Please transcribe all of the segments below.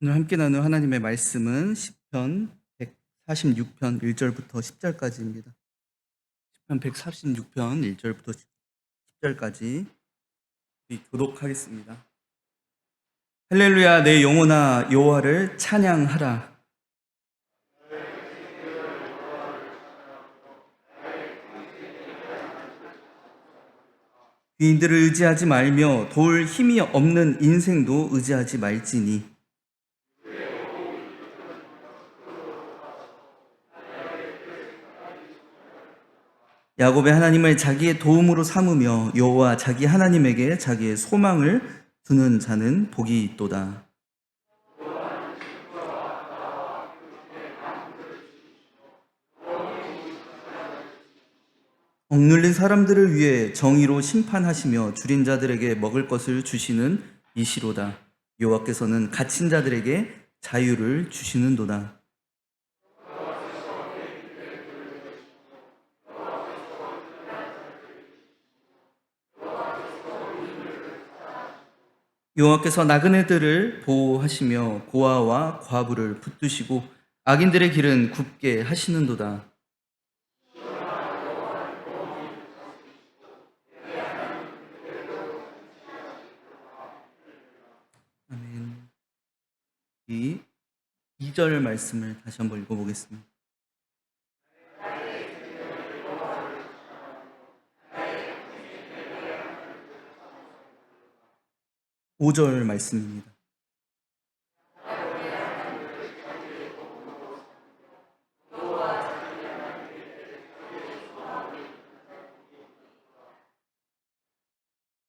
오늘 함께 나눌 하나님의 말씀은 시편 146편 1절부터 10절까지입니다. 시편 146편 1절부터 10절까지 교독하겠습니다. 할렐루야, 내 영혼아 여호와를 찬양하라. 귀인들을 의지하지 말며 도울 힘이 없는 인생도 의지하지 말지니 야곱의 하나님을 자기의 도움으로 삼으며 여호와 자기 하나님에게 자기의 소망을 두는 자는 복이 있도다. 억눌린 사람들을 위해 정의로 심판하시며 줄인 자들에게 먹을 것을 주시는 이시로다. 여호와께서는 갇힌 자들에게 자유를 주시는도다. 여호와께서 나그네들을 보호하시며 고아와 과부를 붙드시고 악인들의 길은 굽게 하시는도다. 아멘. 이 2절 말씀을 다시 한번 읽어보겠습니다. 5절 말씀입니다.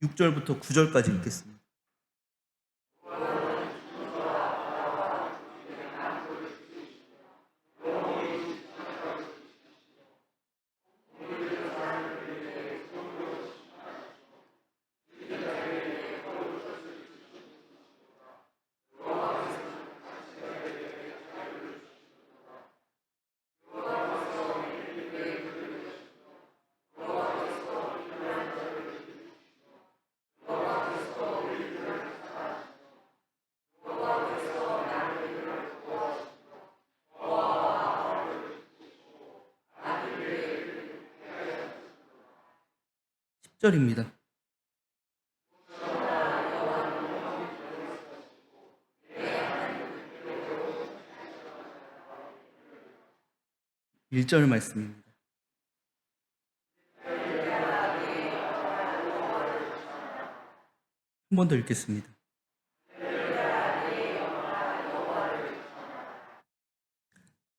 6절부터 9절까지 읽겠습니다. 절입니다. 일 절 말씀입니다. 한 번 더 읽겠습니다.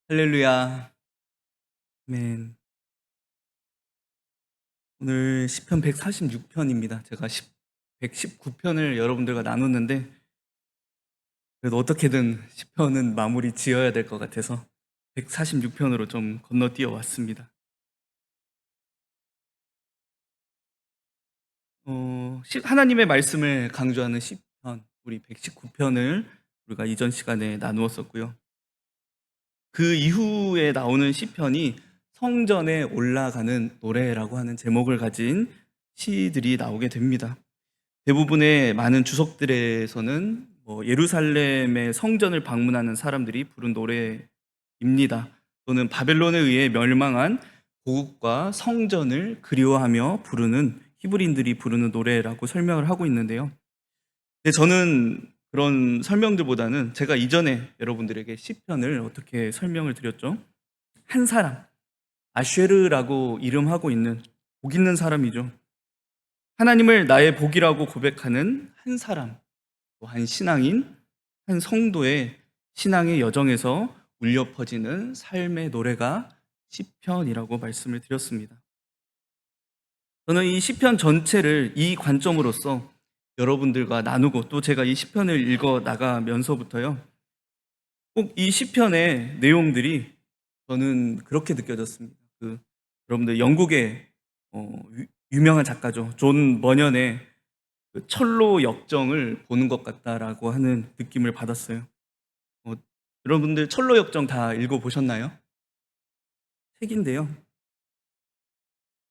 할렐루야. 아멘. 오늘 시편 146편입니다. 제가 119편을 여러분들과 나눴는데 그래도 어떻게든 시편은 마무리 지어야 될 것 같아서 146편으로 좀 건너뛰어 왔습니다. 하나님의 말씀을 강조하는 시편, 우리 119편을 우리가 이전 시간에 나누었었고요. 그 이후에 나오는 시편이 성전에 올라가는 노래라고 하는 제목을 가진 시들이 나오게 됩니다. 대부분의 많은 주석들에서는 예루살렘의 성전을 방문하는 사람들이 부른 노래입니다. 또는 바벨론에 의해 멸망한 고국과 성전을 그리워하며 부르는 히브리인들이 부르는 노래라고 설명을 하고 있는데요. 근데 저는 그런 설명들보다는 제가 이전에 여러분들에게 시편을 어떻게 설명을 드렸죠? 한 사람, 아쉐르라고 이름하고 있는 복 있는 사람이죠. 하나님을 나의 복이라고 고백하는 한 사람, 한 신앙인, 한 성도의 신앙의 여정에서 울려 퍼지는 삶의 노래가 시편이라고 말씀을 드렸습니다. 저는 이 시편 전체를 이 관점으로서 여러분들과 나누고 또 제가 이 시편을 읽어 나가면서부터요, 꼭 이 시편의 내용들이 저는 그렇게 느껴졌습니다. 여러분들 영국의 유명한 작가죠. 존 버년의 철로 역정을 보는 것 같다라고 하는 느낌을 받았어요. 여러분들 철로 역정 다 읽어보셨나요? 책인데요.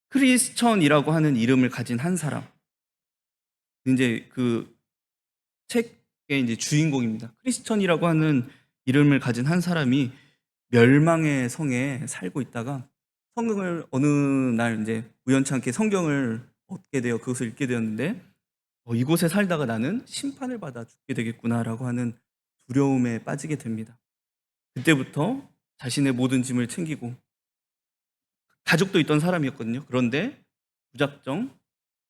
크리스천이라고 하는 이름을 가진 한 사람. 이제 그 책 이제 주인공입니다. 크리스천이라고 하는 이름을 가진 한 사람이 멸망의 성에 살고 있다가 성경을 어느 날 이제 우연찮게 성경을 얻게 되어 그것을 읽게 되었는데 이곳에 살다가 나는 심판을 받아 죽게 되겠구나라고 하는 두려움에 빠지게 됩니다. 그때부터 자신의 모든 짐을 챙기고 가족도 있던 사람이었거든요. 그런데 무작정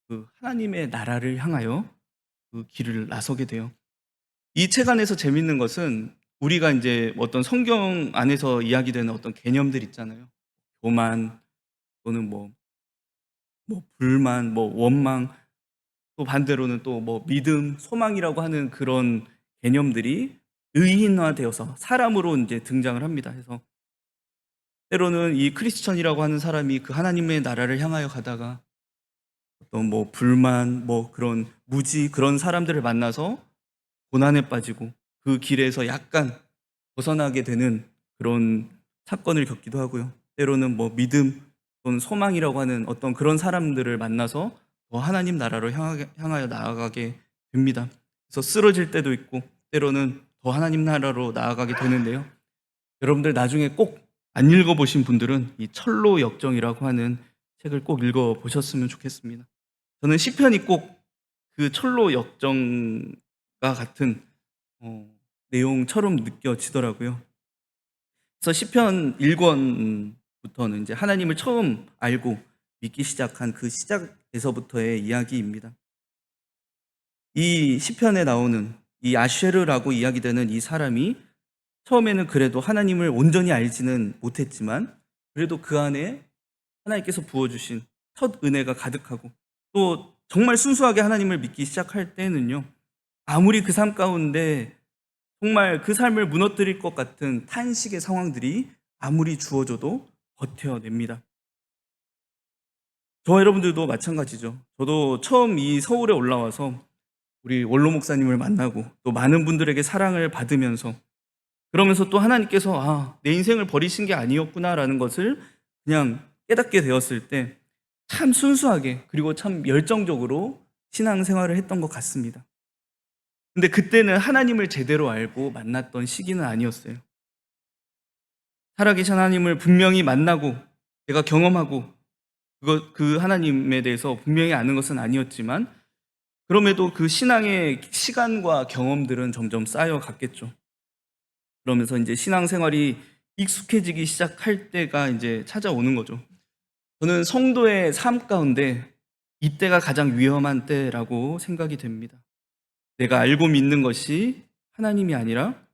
그 하나님의 나라를 향하여 그 길을 나서게 돼요. 이 책 안에서 재밌는 것은 우리가 이제 어떤 성경 안에서 이야기되는 어떤 개념들 있잖아요. 교만 또는 불만, 원망, 또 반대로는 또 믿음, 소망이라고 하는 그런 개념들이 의인화되어서 사람으로 이제 등장을 합니다. 그래서 때로는 이 크리스천이라고 하는 사람이 그 하나님의 나라를 향하여 가다가 어떤 불만, 그런 무지 그런 사람들을 만나서 고난에 빠지고 그 길에서 약간 벗어나게 되는 그런 사건을 겪기도 하고요. 때로는 믿음 또는 소망이라고 하는 어떤 그런 사람들을 만나서 더 하나님 나라로 향하여 나아가게 됩니다. 그래서 쓰러질 때도 있고 때로는 더 하나님 나라로 나아가게 되는데요. 여러분들 나중에 꼭 안 읽어보신 분들은 이 철로 역정이라고 하는 책을 꼭 읽어보셨으면 좋겠습니다. 저는 시편이 꼭 그 철로 역정과 같은 내용처럼 느껴지더라고요. 그래서 시편 1권부터는 이제 하나님을 처음 알고 믿기 시작한 그 시작에서부터의 이야기입니다. 이 시편에 나오는 이 아쉐르라고 이야기되는 이 사람이 처음에는 그래도 하나님을 온전히 알지는 못했지만 그래도 그 안에 하나님께서 부어주신 첫 은혜가 가득하고 또 정말 순수하게 하나님을 믿기 시작할 때는요, 아무리 그 삶 가운데 정말 그 삶을 무너뜨릴 것 같은 탄식의 상황들이 아무리 주어져도 버텨냅니다. 저와 여러분들도 마찬가지죠. 저도 처음 이 서울에 올라와서 우리 원로 목사님을 만나고 또 많은 분들에게 사랑을 받으면서 그러면서 또 하나님께서 내 인생을 버리신 게 아니었구나라는 것을 그냥 깨닫게 되었을 때 참 순수하게 그리고 참 열정적으로 신앙생활을 했던 것 같습니다. 근데 그때는 하나님을 제대로 알고 만났던 시기는 아니었어요. 살아계신 하나님을 분명히 만나고 내가 경험하고 그 하나님에 대해서 분명히 아는 것은 아니었지만 그럼에도 그 신앙의 시간과 경험들은 점점 쌓여갔겠죠. 그러면서 이제 신앙생활이 익숙해지기 시작할 때가 이제 찾아오는 거죠. 저는 성도의 삶 가운데 이때가 가장 위험한 때라고 생각이 됩니다. 내가 알고 믿는 것이 하나님이 아니라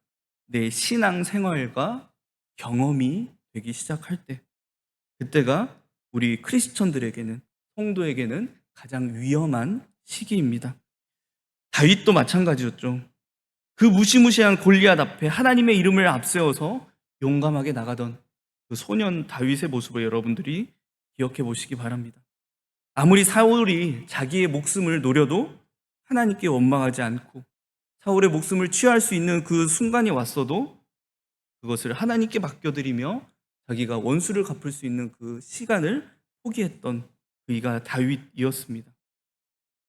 내 신앙생활과 경험이 되기 시작할 때, 그때가 우리 크리스천들에게는, 성도에게는 가장 위험한 시기입니다. 다윗도 마찬가지였죠. 그 무시무시한 골리앗 앞에 하나님의 이름을 앞세워서 용감하게 나가던 그 소년 다윗의 모습을 여러분들이 기억해 보시기 바랍니다. 아무리 사울이 자기의 목숨을 노려도 하나님께 원망하지 않고 사울의 목숨을 취할 수 있는 그 순간이 왔어도 그것을 하나님께 맡겨드리며 자기가 원수를 갚을 수 있는 그 시간을 포기했던 그이가 다윗이었습니다.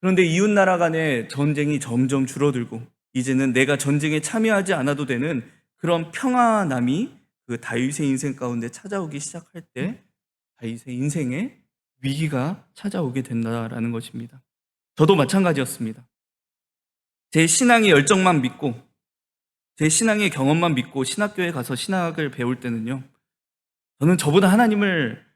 그런데 이웃나라 간의 전쟁이 점점 줄어들고 이제는 내가 전쟁에 참여하지 않아도 되는 그런 평안함이 그 다윗의 인생 가운데 찾아오기 시작할 때 다윗의 인생에 위기가 찾아오게 된다라는 것입니다. 저도 마찬가지였습니다. 제 신앙의 열정만 믿고 제 신앙의 경험만 믿고 신학교에 가서 신학을 배울 때는요, 저는 저보다 하나님을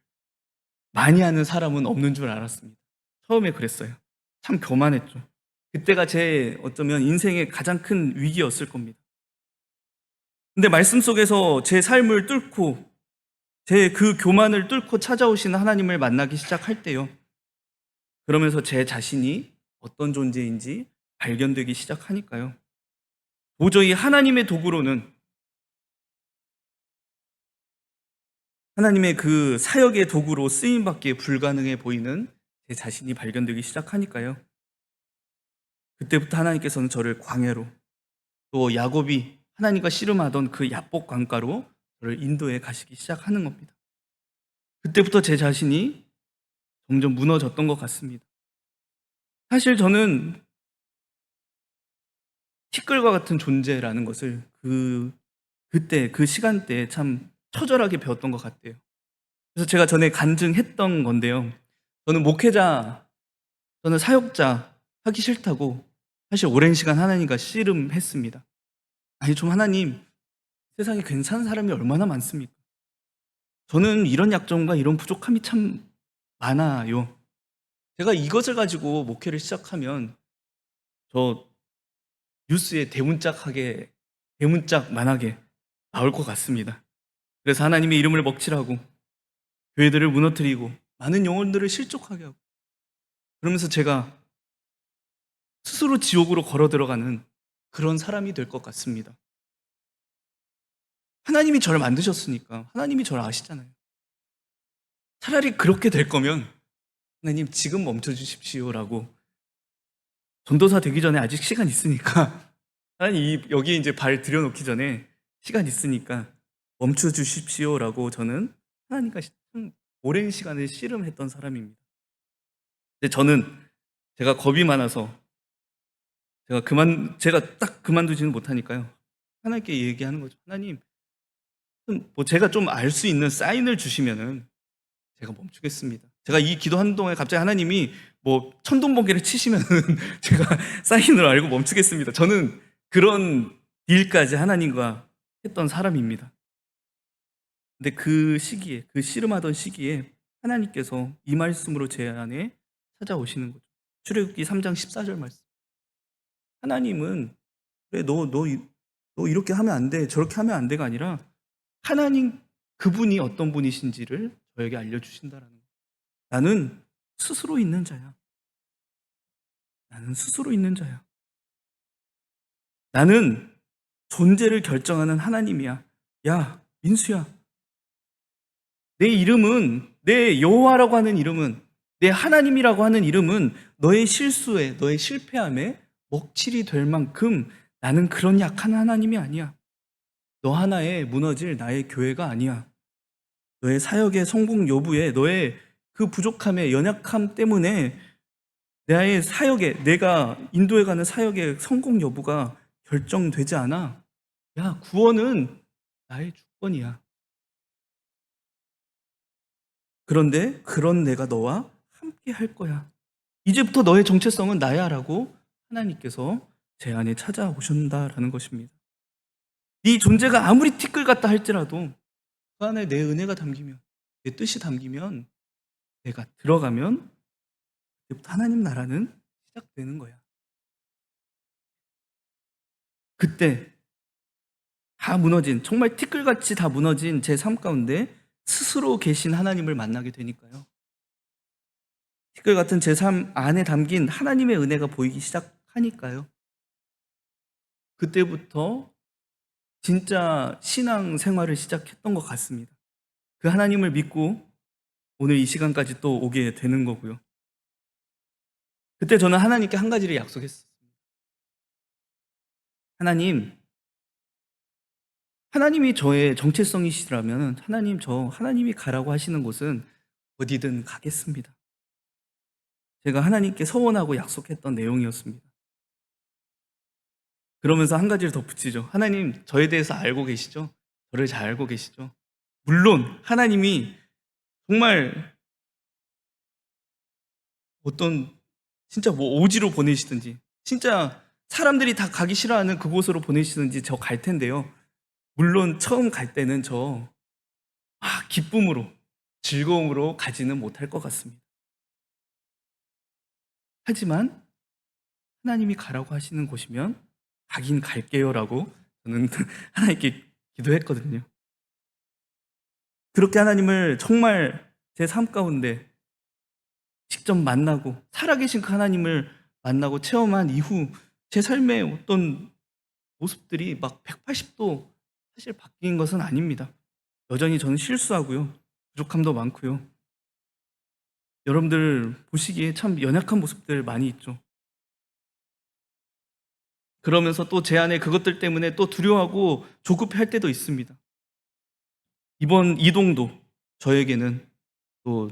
많이 아는 사람은 없는 줄 알았습니다. 처음에 그랬어요. 참 교만했죠. 그때가 제 어쩌면 인생의 가장 큰 위기였을 겁니다. 근데 말씀 속에서 제 삶을 뚫고 제 그 교만을 뚫고 찾아오시는 하나님을 만나기 시작할 때요, 그러면서 제 자신이 어떤 존재인지 발견되기 시작하니까요, 도저히 하나님의 도구로는 하나님의 그 사역의 도구로 쓰임받기에 불가능해 보이는 제 자신이 발견되기 시작하니까요, 그때부터 하나님께서는 저를 광야로 또 야곱이 하나님과 씨름하던 그 야복 강가로 저를 인도해 가시기 시작하는 겁니다. 그때부터 제 자신이 점점 무너졌던 것 같습니다. 사실 저는 티끌과 같은 존재라는 것을 그때 그 시간대에 참 처절하게 배웠던 것 같아요. 그래서 제가 전에 간증했던 건데요. 저는 목회자, 저는 사역자 하기 싫다고 사실 오랜 시간 하나님과 씨름했습니다. 아니 좀 하나님, 세상에 괜찮은 사람이 얼마나 많습니까? 저는 이런 약점과 이런 부족함이 참 많아요. 제가 이것을 가지고 목회를 시작하면 저 뉴스에 대문짝만하게 나올 것 같습니다. 그래서 하나님의 이름을 먹칠하고 교회들을 무너뜨리고 많은 영혼들을 실족하게 하고, 그러면서 제가 스스로 지옥으로 걸어 들어가는 그런 사람이 될 것 같습니다. 하나님이 저를 만드셨으니까 하나님이 저를 아시잖아요. 차라리 그렇게 될 거면 하나님 지금 멈춰 주십시오라고, 전도사 되기 전에 아직 시간 있으니까 하나님 여기 이제 발 들여놓기 전에 시간 있으니까 멈춰 주십시오라고 저는 하나님과 참 오랜 시간을 씨름했던 사람입니다. 근데 저는 제가 겁이 많아서 제가 딱 그만두지는 못하니까요. 하나님께 얘기하는 거죠. 하나님, 뭐 제가 좀 알 수 있는 사인을 주시면은 제가 멈추겠습니다. 제가 이 기도하는 동안에 갑자기 하나님이 뭐 천둥번개를 치시면은 제가 사인을 알고 멈추겠습니다. 저는 그런 딜까지 하나님과 했던 사람입니다. 근데 그 시기에, 그 씨름하던 시기에 하나님께서 이 말씀으로 제 안에 찾아오시는 거죠. 출애굽기 3장 14절 말씀. 하나님은 그래 너 이렇게 하면 안 돼, 저렇게 하면 안 돼가 아니라 하나님 그분이 어떤 분이신지를 저에게 알려주신다라는 거예요. 나는 스스로 있는 자야. 나는 스스로 있는 자야. 나는 존재를 결정하는 하나님이야. 야, 민수야. 내 이름은, 내 여호와라고 하는 이름은, 내 하나님이라고 하는 이름은 너의 실수에, 너의 실패함에 먹칠이 될 만큼 나는 그런 약한 하나님이 아니야. 너 하나에 무너질 나의 교회가 아니야. 너의 사역의 성공 여부에, 너의 그 부족함의 연약함 때문에 나의 사역에, 내가 인도해 가는 사역의 성공 여부가 결정되지 않아. 야, 구원은 나의 주권이야. 그런데 그런 내가 너와 함께 할 거야. 이제부터 너의 정체성은 나야라고 하나님께서 제 안에 찾아오신다라는 것입니다. 네 존재가 아무리 티끌 같다 할지라도 그 안에 내 은혜가 담기면, 내 뜻이 담기면, 내가 들어가면 그때부터 하나님 나라는 시작되는 거야. 그때 다 무너진, 정말 티끌같이 다 무너진 제 삶 가운데 스스로 계신 하나님을 만나게 되니까요. 티끌 같은 제 삶 안에 담긴 하나님의 은혜가 보이기 시작하니까요. 그때부터 진짜 신앙 생활을 시작했던 것 같습니다. 그 하나님을 믿고 오늘 이 시간까지 또 오게 되는 거고요. 그때 저는 하나님께 한 가지를 약속했어요. 하나님, 하나님이 저의 정체성이시라면 하나님이 가라고 하시는 곳은 어디든 가겠습니다. 제가 하나님께 서원하고 약속했던 내용이었습니다. 그러면서 한 가지를 더 붙이죠. 하나님, 저에 대해서 알고 계시죠? 저를 잘 알고 계시죠? 물론 하나님이 정말 어떤 진짜 뭐 오지로 보내시든지, 진짜 사람들이 다 가기 싫어하는 그곳으로 보내시든지 저 갈 텐데요. 물론 처음 갈 때는 기쁨으로, 즐거움으로 가지는 못할 것 같습니다. 하지만 하나님이 가라고 하시는 곳이면 가긴 갈게요라고 저는 하나님께 기도했거든요. 그렇게 하나님을 정말 제 삶 가운데 직접 만나고 살아계신 그 하나님을 만나고 체험한 이후 제 삶의 어떤 모습들이 막 180도 사실 바뀐 것은 아닙니다. 여전히 저는 실수하고요. 부족함도 많고요. 여러분들 보시기에 참 연약한 모습들 많이 있죠. 그러면서 또 제 안에 그것들 때문에 또 두려워하고 조급해할 때도 있습니다. 이번 이동도 저에게는, 또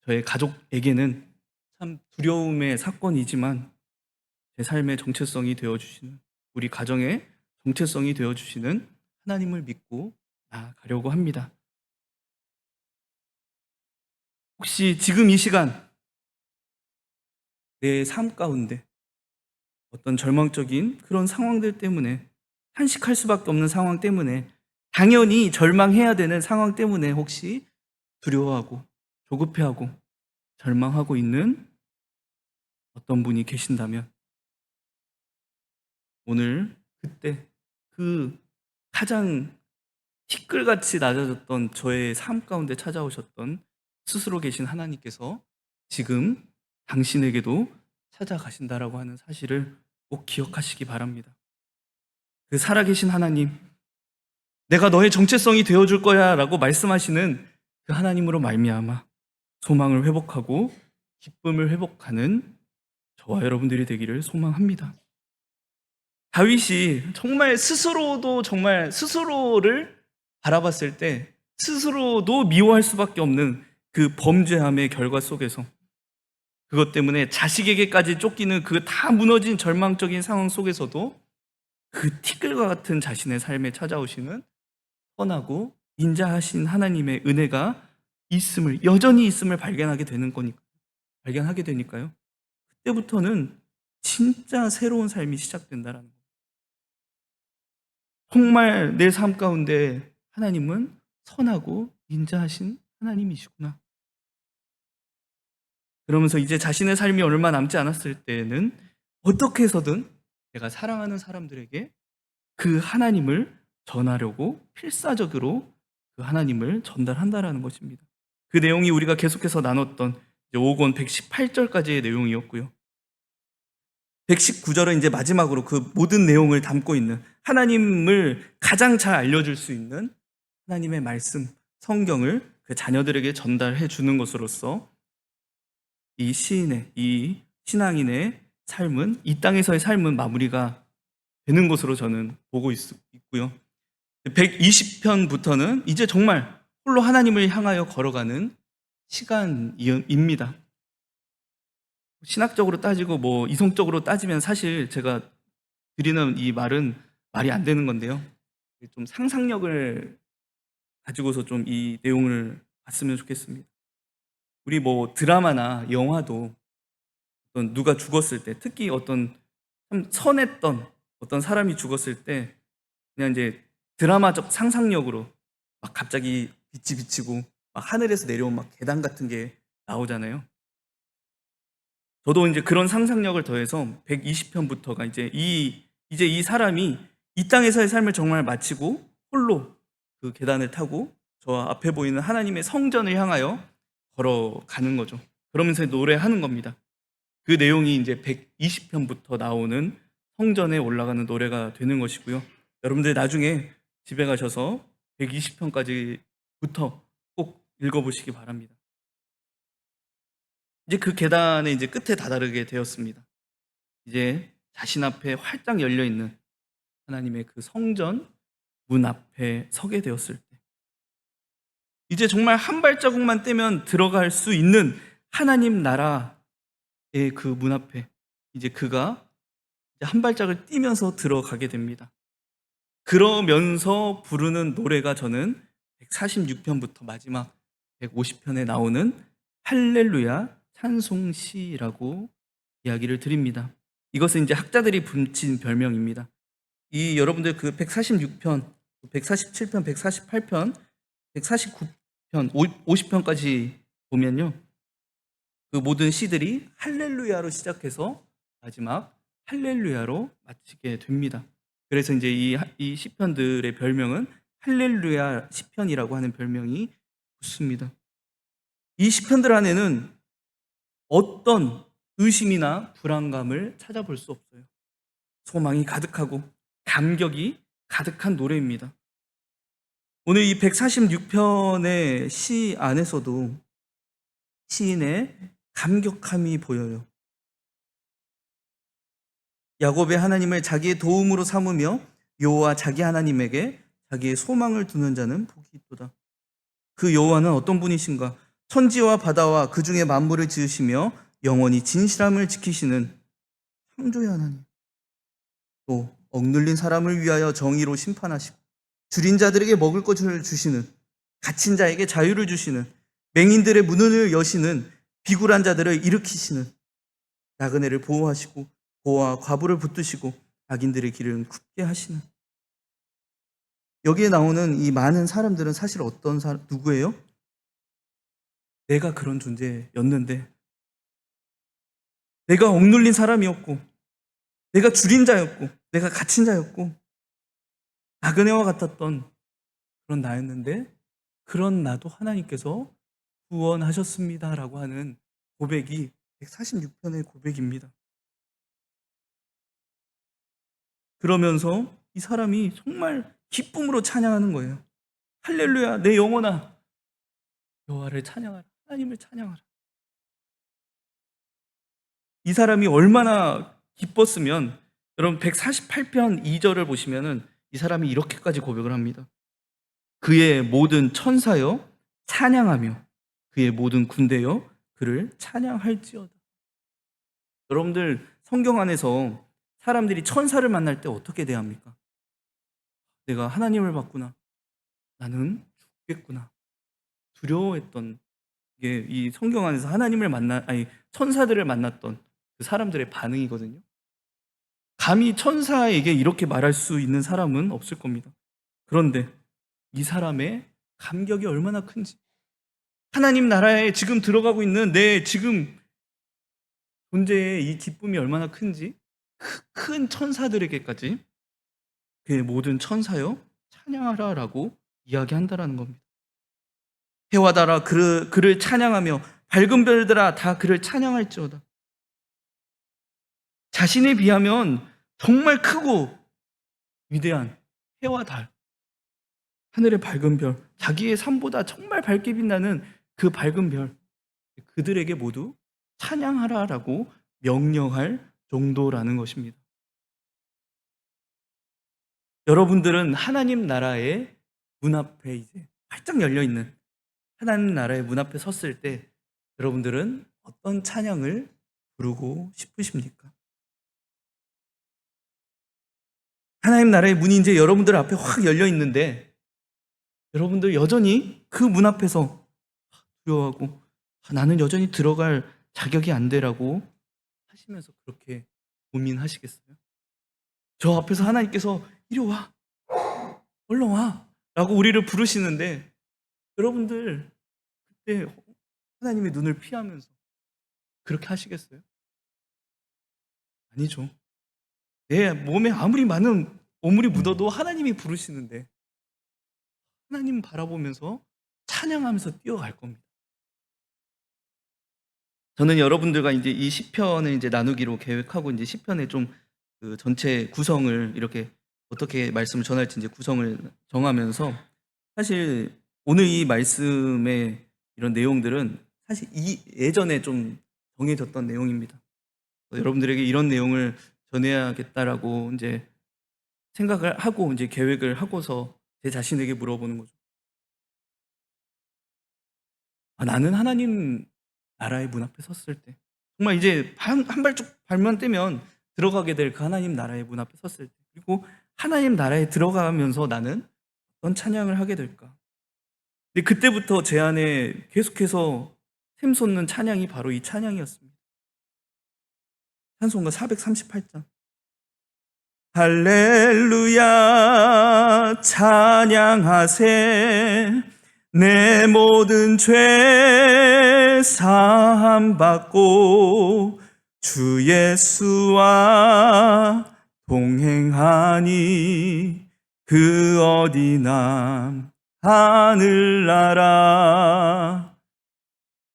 저의 가족에게는 참 두려움의 사건이지만 제 삶의 정체성이 되어주시는, 우리 가정의 정체성이 되어주시는 하나님을 믿고 나아가려고 합니다. 혹시 지금 이 시간 내 삶 가운데 어떤 절망적인 그런 상황들 때문에, 탄식할 수밖에 없는 상황 때문에, 당연히 절망해야 되는 상황 때문에 혹시 두려워하고 조급해하고 절망하고 있는 어떤 분이 계신다면, 오늘 그때 그 가장 티끌같이 낮아졌던 저의 삶 가운데 찾아오셨던 스스로 계신 하나님께서 지금 당신에게도 찾아가신다라고 하는 사실을 꼭 기억하시기 바랍니다. 그 살아계신 하나님, 내가 너의 정체성이 되어줄 거야 라고 말씀하시는 그 하나님으로 말미암아 소망을 회복하고 기쁨을 회복하는 저와 여러분들이 되기를 소망합니다. 다윗이 정말 스스로도 정말 스스로를 바라봤을 때 스스로도 미워할 수밖에 없는 그 범죄함의 결과 속에서, 그것 때문에 자식에게까지 쫓기는 그 다 무너진 절망적인 상황 속에서도 그 티끌과 같은 자신의 삶에 찾아오시는 선하고 인자하신 하나님의 은혜가 여전히 있음을 발견하게 되니까요. 그때부터는 진짜 새로운 삶이 시작된다라는 거예요. 정말 내 삶 가운데 하나님은 선하고 인자하신 하나님이시구나. 그러면서 이제 자신의 삶이 얼마 남지 않았을 때에는 어떻게 해서든 내가 사랑하는 사람들에게 그 하나님을 전하려고 필사적으로 그 하나님을 전달한다라는 것입니다. 그 내용이 우리가 계속해서 나눴던 5권 118절까지의 내용이었고요. 119절은 이제 마지막으로 그 모든 내용을 담고 있는, 하나님을 가장 잘 알려줄 수 있는 하나님의 말씀, 성경을 그 자녀들에게 전달해 주는 것으로서 이 시인의, 이 신앙인의 삶은, 이 땅에서의 삶은 마무리가 되는 것으로 저는 보고 있고요. 120편부터는 이제 정말 홀로 하나님을 향하여 걸어가는 시간입니다. 신학적으로 따지고 이성적으로 따지면 사실 제가 드리는 이 말은 말이 안 되는 건데요. 좀 상상력을 가지고서 좀 이 내용을 봤으면 좋겠습니다. 우리 드라마나 영화도 어떤 누가 죽었을 때, 특히 어떤 참 선했던 어떤 사람이 죽었을 때 그냥 이제 드라마적 상상력으로 막 갑자기 빛이 비치고 막 하늘에서 내려온 막 계단 같은 게 나오잖아요. 저도 이제 그런 상상력을 더해서 120편부터가 이제 이 사람이 이 땅에서의 삶을 정말 마치고 홀로 그 계단을 타고 저 앞에 보이는 하나님의 성전을 향하여 걸어가는 거죠. 그러면서 노래하는 겁니다. 그 내용이 이제 120편부터 나오는 성전에 올라가는 노래가 되는 것이고요. 여러분들 나중에 집에 가셔서 120편까지부터 꼭 읽어보시기 바랍니다. 이제 그 계단의 이제 끝에 다다르게 되었습니다. 이제 자신 앞에 활짝 열려 있는 하나님의 그 성전 문 앞에 서게 되었을 때, 이제 정말 한 발자국만 떼면 들어갈 수 있는 하나님 나라의 그 문 앞에 이제 그가 한 발짝을 뛰면서 들어가게 됩니다. 그러면서 부르는 노래가 저는 146편부터 마지막 150편에 나오는 할렐루야 찬송시라고 이야기를 드립니다. 이것은 이제 학자들이 붙인 별명입니다. 이 여러분들 그 146편, 147편, 148편, 149편, 50편까지 보면요, 그 모든 시들이 할렐루야로 시작해서 마지막 할렐루야로 마치게 됩니다. 그래서 이제 이 시편들의 별명은 할렐루야 시편이라고 하는 별명이 붙습니다. 이 시편들 안에는 어떤 의심이나 불안감을 찾아볼 수 없어요. 소망이 가득하고 감격이 가득한 노래입니다. 오늘 이 146편의 시 안에서도 시인의 감격함이 보여요. 야곱의 하나님을 자기의 도움으로 삼으며 여호와 자기 하나님에게 자기의 소망을 두는 자는 복이 있도다. 그 여호와는 어떤 분이신가? 천지와 바다와 그 중에 만물을 지으시며 영원히 진실함을 지키시는 창조의 하나님. 또 억눌린 사람을 위하여 정의로 심판하시고 줄인 자들에게 먹을 것을 주시는, 갇힌 자에게 자유를 주시는, 맹인들의 문을 여시는, 비굴한 자들을 일으키시는, 나그네를 보호하시고 고아와 과부를 붙드시고 악인들의 길을 굽게 하시는. 여기에 나오는 이 많은 사람들은 사실 어떤 사람, 누구예요? 내가 그런 존재였는데, 내가 억눌린 사람이었고, 내가 줄인 자였고, 내가 갇힌 자였고, 나그네와 같았던 그런 나였는데, 그런 나도 하나님께서 구원하셨습니다라고 하는 고백이 146편의 고백입니다. 그러면서 이 사람이 정말 기쁨으로 찬양하는 거예요. 할렐루야, 내 영혼아, 여호와를 찬양하라, 하나님을 찬양하라. 이 사람이 얼마나 기뻤으면, 여러분 148편 2절을 보시면은 이 사람이 이렇게까지 고백을 합니다. 그의 모든 천사여 찬양하며 그의 모든 군대여 그를 찬양할지어다. 여러분들 성경 안에서 사람들이 천사를 만날 때 어떻게 대합니까? 내가 하나님을 봤구나, 나는 죽겠구나, 두려워했던 게 이 성경 안에서 하나님을 천사들을 만났던 그 사람들의 반응이거든요. 감히 천사에게 이렇게 말할 수 있는 사람은 없을 겁니다. 그런데 이 사람의 감격이 얼마나 큰지, 하나님 나라에 지금 들어가고 있는 내 지금 존재의 이 기쁨이 얼마나 큰지, 큰 천사들에게까지 그의 모든 천사여 찬양하라 라고 이야기한다라는 겁니다. 해와 달아 그를 찬양하며 밝은 별들아 다 그를 찬양할지어다. 자신에 비하면 정말 크고 위대한 해와 달, 하늘의 밝은 별, 자기의 삶보다 정말 밝게 빛나는 그 밝은 별, 그들에게 모두 찬양하라라고 명령할 정도라는 것입니다. 여러분들은 하나님 나라의 문 앞에 이제 활짝 열려 있는 하나님 나라의 문 앞에 섰을 때 여러분들은 어떤 찬양을 부르고 싶으십니까? 하나님 나라의 문이 이제 여러분들 앞에 확 열려 있는데 여러분들 여전히 그 문 앞에서 두려워하고 나는 여전히 들어갈 자격이 안 되라고 하시면서 그렇게 고민하시겠어요? 저 앞에서 하나님께서 이리 와, 얼른 와 라고 우리를 부르시는데 여러분들 그때 하나님의 눈을 피하면서 그렇게 하시겠어요? 아니죠. 내 몸에 아무리 많은 오물이 묻어도 하나님이 부르시는데 하나님 바라보면서 찬양하면서 뛰어갈 겁니다. 저는 여러분들과 이제 이 시편을 이제 나누기로 계획하고 이제 시편의 좀 그 전체 구성을 이렇게 어떻게 말씀을 전할지 이제 구성을 정하면서 사실 오늘 이 말씀의 이런 내용들은 사실 예전에 좀 정해졌던 내용입니다. 여러분들에게 이런 내용을 전해야겠다라고 이제 생각을 하고 이제 계획을 하고서 제 자신에게 물어보는 거죠. 나는 하나님 나라의 문 앞에 섰을 때 정말 이제 한 발짝 발만 떼면 들어가게 될 그 하나님 나라의 문 앞에 섰을 때 그리고 하나님 나라에 들어가면서 나는 어떤 찬양을 하게 될까? 근데 그때부터 제 안에 계속해서 샘솟는 찬양이 바로 이 찬양이었습니다. 찬송가 438장 할렐루야 찬양하세 내 모든 죄 사함 받고 주 예수와 동행하니 그 어디나 하늘나라.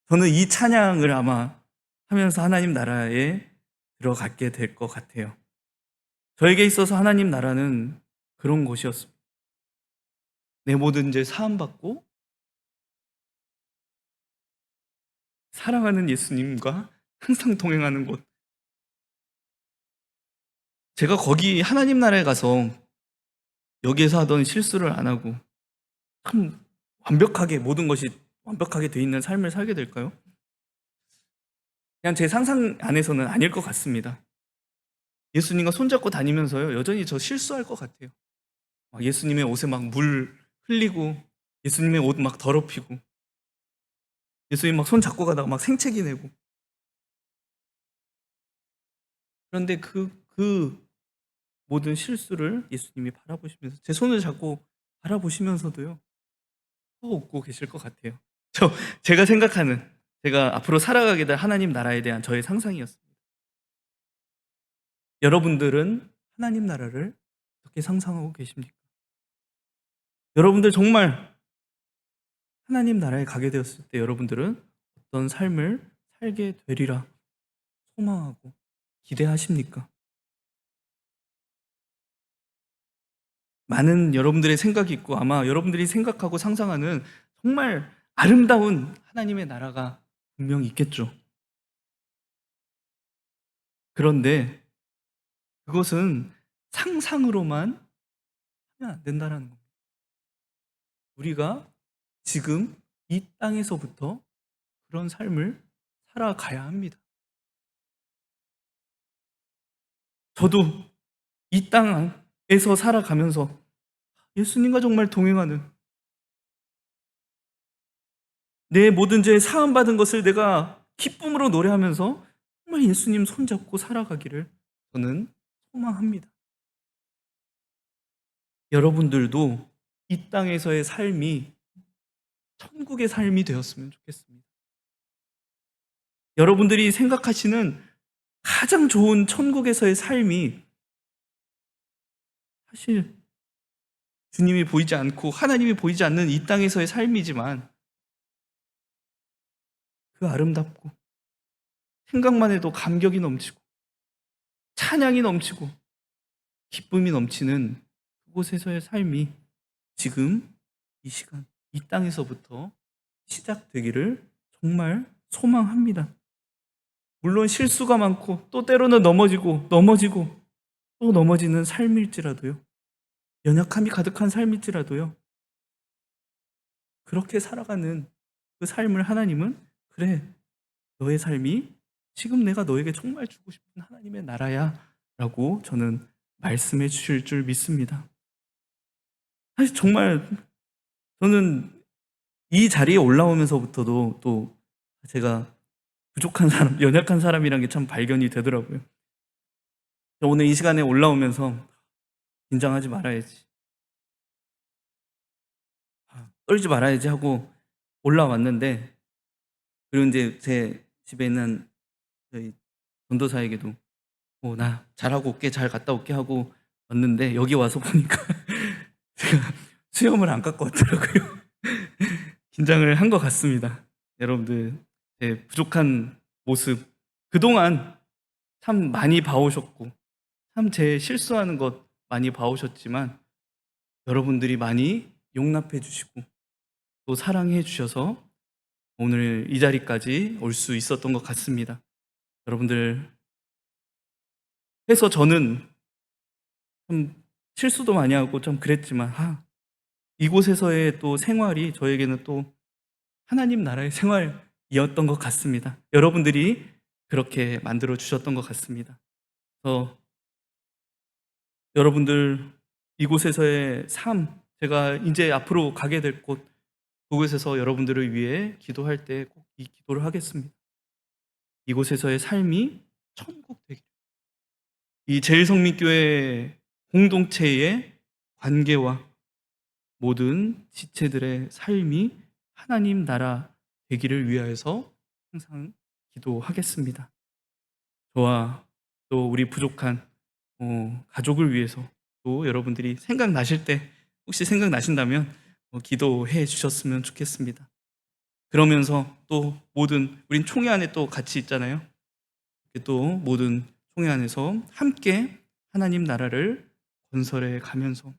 저는 이 찬양을 아마 하면서 하나님 나라에 들어가게 될 것 같아요. 저에게 있어서 하나님 나라는 그런 곳이었습니다. 내 모든 죄 사함받고 사랑하는 예수님과 항상 동행하는 곳. 제가 거기 하나님 나라에 가서 여기에서 하던 실수를 안 하고 참 완벽하게 모든 것이 완벽하게 돼 있는 삶을 살게 될까요? 그냥 제 상상 안에서는 아닐 것 같습니다. 예수님과 손잡고 다니면서요, 여전히 저 실수할 것 같아요. 막 예수님의 옷에 막 물 흘리고, 예수님의 옷 막 더럽히고, 예수님 막 손 잡고 가다가 막 생채기 내고. 그런데 그 모든 실수를 예수님이 바라보시면서, 제 손을 잡고 바라보시면서도요, 웃고 계실 것 같아요. 제가 생각하는, 제가 앞으로 살아가게 될 하나님 나라에 대한 저의 상상이었습니다. 여러분들은 하나님 나라를 어떻게 상상하고 계십니까? 여러분들 정말 하나님 나라에 가게 되었을 때 여러분들은 어떤 삶을 살게 되리라 소망하고 기대하십니까? 많은 여러분들의 생각이 있고, 아마 여러분들이 생각하고 상상하는 정말 아름다운 하나님의 나라가 분명히 있겠죠. 그런데 그것은 상상으로만 하면 안 된다는 겁니다. 우리가 지금 이 땅에서부터 그런 삶을 살아가야 합니다. 저도 이 땅에서 살아가면서 예수님과 정말 동행하는, 내 모든 죄 사함 받은 것을 내가 기쁨으로 노래하면서 정말 예수님 손잡고 살아가기를 저는 소망합니다. 여러분들도 이 땅에서의 삶이 천국의 삶이 되었으면 좋겠습니다. 여러분들이 생각하시는 가장 좋은 천국에서의 삶이 사실 주님이 보이지 않고 하나님이 보이지 않는 이 땅에서의 삶이지만, 그 아름답고 생각만 해도 감격이 넘치고 찬양이 넘치고 기쁨이 넘치는 그곳에서의 삶이 지금 이 시간 이 땅에서부터 시작되기를 정말 소망합니다. 물론 실수가 많고 또 때로는 넘어지고 또 넘어지는 삶일지라도요, 연약함이 가득한 삶일지라도요, 그렇게 살아가는 그 삶을 하나님은, 그래, 너의 삶이 지금 내가 너에게 정말 주고 싶은 하나님의 나라야 라고 저는 말씀해 주실 줄 믿습니다. 사실 정말 저는 이 자리에 올라오면서부터도 또 제가 부족한 사람, 연약한 사람이란 게 참 발견이 되더라고요. 오늘 이 시간에 올라오면서 긴장하지 말아야지, 떨지 말아야지 하고 올라왔는데, 그리고 이제 제 집에 있는 저희 전도사에게도 나 잘하고 올게, 잘 갔다 올게 하고 왔는데, 여기 와서 보니까 제가 수염을 안 깎고 왔더라고요. 긴장을 한 것 같습니다. 여러분들, 제 부족한 모습 그동안 참 많이 봐오셨고, 참 제 실수하는 것 많이 봐오셨지만, 여러분들이 많이 용납해 주시고 또 사랑해 주셔서 오늘 이 자리까지 올 수 있었던 것 같습니다. 여러분들 해서 저는 좀 실수도 많이 하고 좀 그랬지만, 이곳에서의 또 생활이 저에게는 또 하나님 나라의 생활이었던 것 같습니다. 여러분들이 그렇게 만들어 주셨던 것 같습니다. 그래서 여러분들 이곳에서의 삶, 제가 이제 앞으로 가게 될 곳, 그곳에서 여러분들을 위해 기도할 때 꼭 이 기도를 하겠습니다. 이곳에서의 삶이 천국 되기, 이 제일성민교회 공동체의 관계와 모든 지체들의 삶이 하나님 나라 되기를 위하여서 항상 기도하겠습니다. 저와 또 우리 부족한 가족을 위해서, 또 여러분들이 생각나실 때, 혹시 생각나신다면 기도해 주셨으면 좋겠습니다. 그러면서 또 모든, 우린 총회 안에 또 같이 있잖아요. 또 모든 총회 안에서 함께 하나님 나라를 건설해 가면서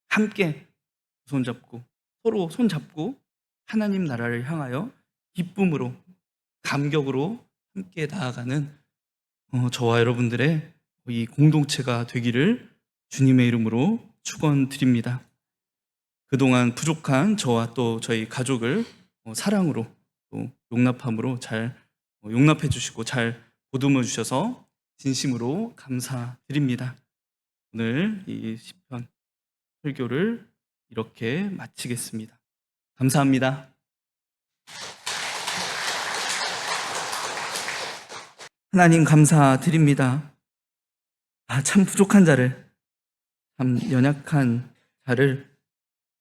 함께 손잡고, 서로 손잡고 하나님 나라를 향하여 기쁨으로, 감격으로 함께 나아가는 저와 여러분들의 이 공동체가 되기를 주님의 이름으로 축원드립니다. 그동안 부족한 저와 또 저희 가족을 사랑으로 또 용납함으로 잘 용납해 주시고 잘 보듬어 주셔서 진심으로 감사드립니다. 오늘 이 시편 설교를 이렇게 마치겠습니다. 감사합니다. 하나님 감사드립니다. 참 부족한 자를, 참 연약한 자를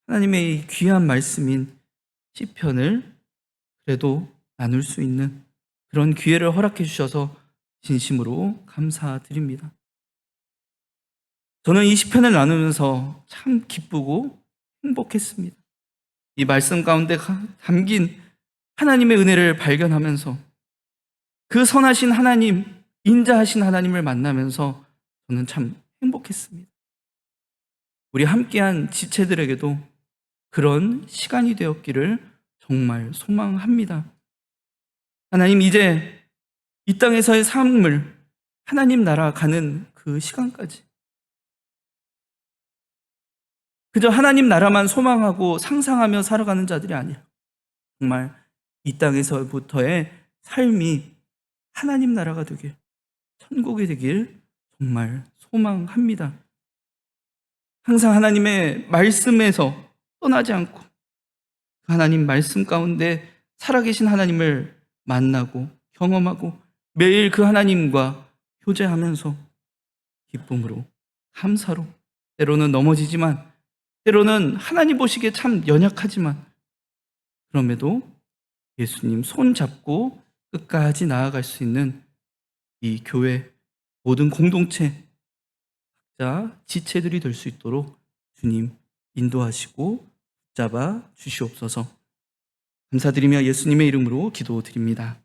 하나님의 이 귀한 말씀인 시편을 그래도 나눌 수 있는 그런 기회를 허락해 주셔서 진심으로 감사드립니다. 저는 이 시편을 나누면서 참 기쁘고 행복했습니다. 이 말씀 가운데 담긴 하나님의 은혜를 발견하면서 그 선하신 하나님, 인자하신 하나님을 만나면서 저는 참 행복했습니다. 우리 함께한 지체들에게도 그런 시간이 되었기를 정말 소망합니다. 하나님, 이제 이 땅에서의 삶을 하나님 나라 가는 그 시간까지 그저 하나님 나라만 소망하고 상상하며 살아가는 자들이 아니라 정말 이 땅에서부터의 삶이 하나님 나라가 되길, 천국이 되길 정말 소망합니다. 항상 하나님의 말씀에서 떠나지 않고 하나님 말씀 가운데 살아계신 하나님을 만나고 경험하고 매일 그 하나님과 교제하면서 기쁨으로, 감사로, 때로는 넘어지지만 때로는 하나님 보시기에 참 연약하지만 그럼에도 예수님 손 잡고 끝까지 나아갈 수 있는 이 교회 모든 공동체 각자 지체들이 될 수 있도록 주님 인도하시고 붙잡아 주시옵소서. 감사드리며 예수님의 이름으로 기도드립니다.